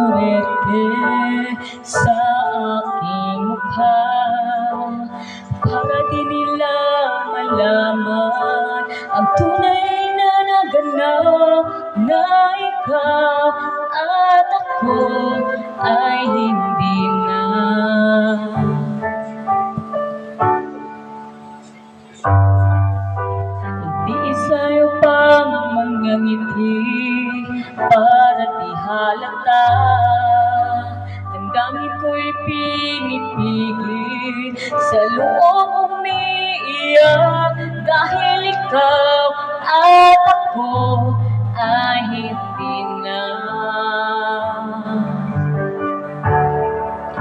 umurete sa aking mukha para di nila malaman ang tunay na naganap na ikaw at ako ay hindi na. Di-isayo pang mga ngiti para di halata. Damdamin ko'y pinipigil, sa loob umiiyak dahil ikaw at ako ay hindi na.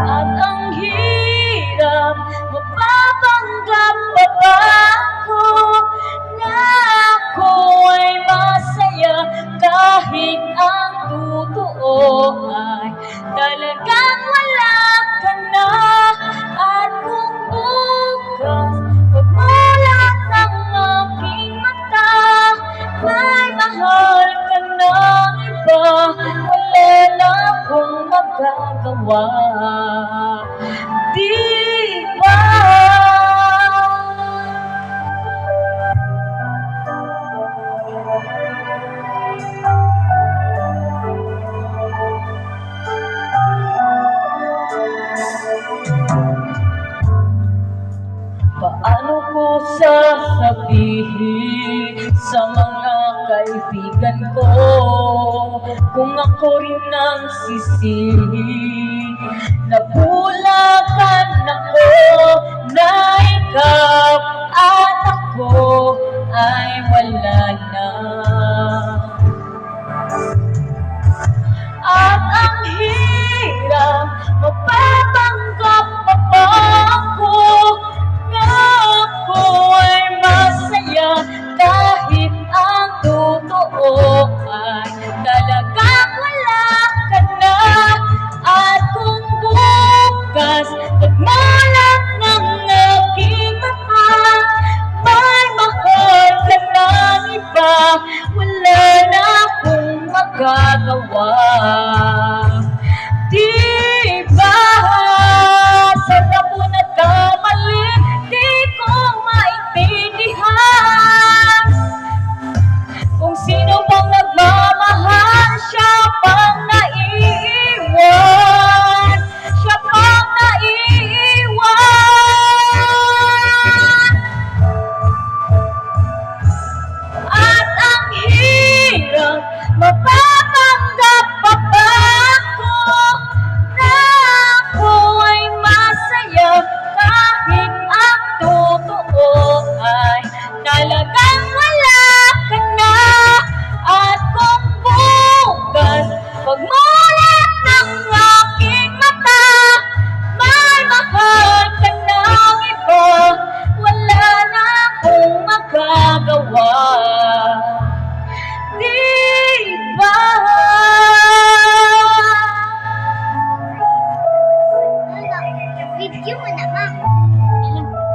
At ang hirap, mapapanggap pa ba ako na ako ay masaya kahit ang totoo ay talagang wala ka na. At kung bukas pagmulat ng aking mata may mahal ka ng iba, wala na akong magagawa, di ba? Paano ko sasabihin sa mga kaibigan ko kung ako rin ang sisisi? Nabulakan ako na ikaw at ako ay wala na.